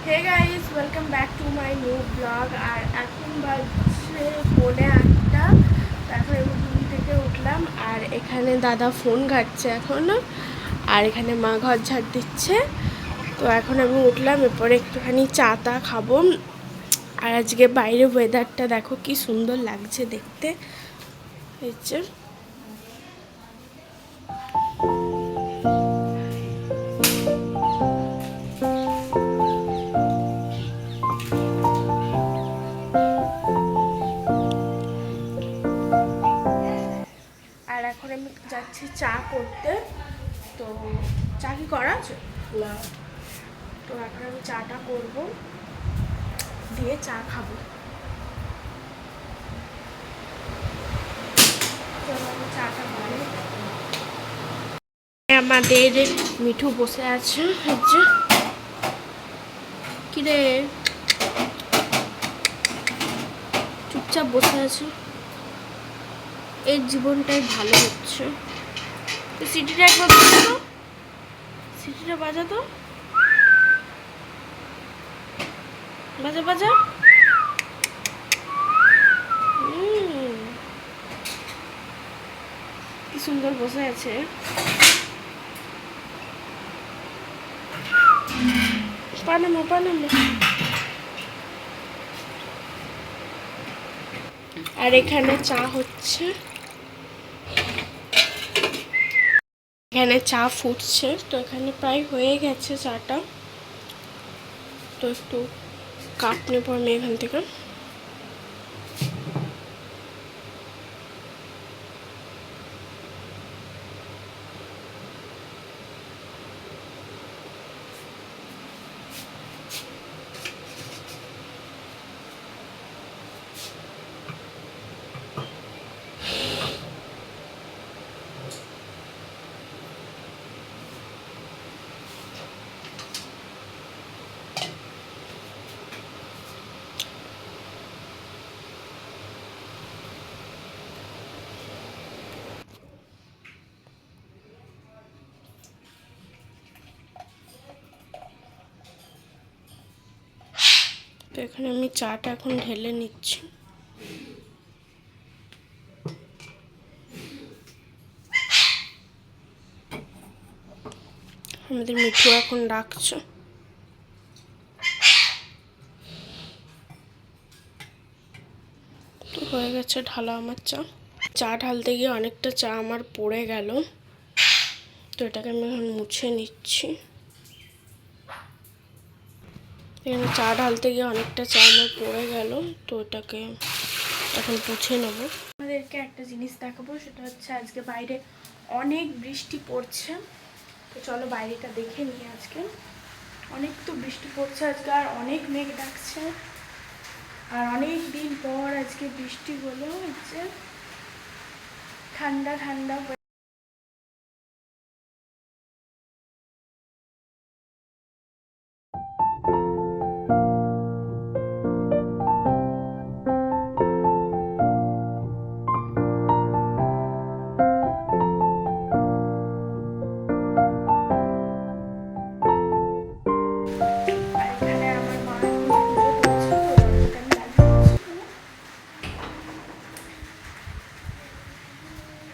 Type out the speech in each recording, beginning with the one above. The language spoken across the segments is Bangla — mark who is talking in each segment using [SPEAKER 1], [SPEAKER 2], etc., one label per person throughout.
[SPEAKER 1] Hey guys, welcome back to my new blog. আর এখন বাজছে 8:30। এখন আমি ঘুম থেকে উঠলাম আর এখানে দাদা ফোন ঘাটছে এখনও, আর এখানে মা ঘর ঝাড় দিচ্ছে। তো এখন আমি উঠলাম, এরপরে একটুখানি চা টা খাবো। আর আজকে বাইরে ওয়েদারটা দেখো কি সুন্দর লাগছে দেখতে। হচ্ছে আর এখন আমি যাচ্ছি চা করতে। তো চা কি করা আছে না, তো এখন আমি চাটা করবো, দিয়ে চা খাবো। চাটা বানাই। আমাদের মিঠু বসে আছে, হচ্ছে কি রে, চুপচাপ বসে আছে। এই জীবনটাই ভালো হচ্ছে। তো সিটিটা একবার বাজাতো, সিটিটা বাজাতো, বাজা বাজা। কি সুন্দর বসে আছে। পানামো পানামো। আর এখানে চা হচ্ছে, এখানে চা ফুটছে। তো এখানে প্রায় হয়ে গেছে চাটা। তো একটু কাপ নেবো আমি এখান থেকে। তো এখানে আমি চাটা এখন ঢেলে নিচ্ছি। আমাদের মিঠু এখন ডাকছে। তো হয়ে গেছে ঢালা আমার চা। চা ঢালতে গিয়ে অনেকটা চা আমার পড়ে গেল, তো এটাকে আমি এখন মুছে নিচ্ছি। এখানে চা ঢালতে গিয়ে অনেকটা চা আমার পড়ে গেল, তো এটাকে এখন মুছে নেব। আমাদেরকে একটা জিনিস দেখাবো, সেটা হচ্ছে আজকে বাইরে অনেক বৃষ্টি পড়ছে। তো চলো বাইরেটা দেখে নিই। আজকে অনেক তো বৃষ্টি পড়ছে আজকে, আর অনেক মেঘ ডাকছে। আর অনেক দিন পর আজকে বৃষ্টি হলো, হচ্ছে ঠান্ডা ঠান্ডা।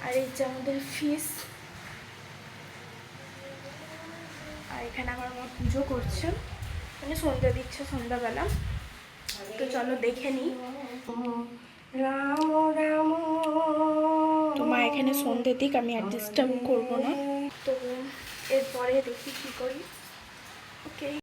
[SPEAKER 1] আর এই যে আমাদের ফিস, আর এখানে আমার মা পুজো করছে, মানে সন্ধ্যা দিচ্ছে সন্ধ্যাবেলা। তো চলো দেখে নিই। রাম রাম, তো মা এখানে সন্ধ্যে দিক, আমি আর ডিস্টার্ব করবো না। তো এরপরে দেখি কি করি। ওকে।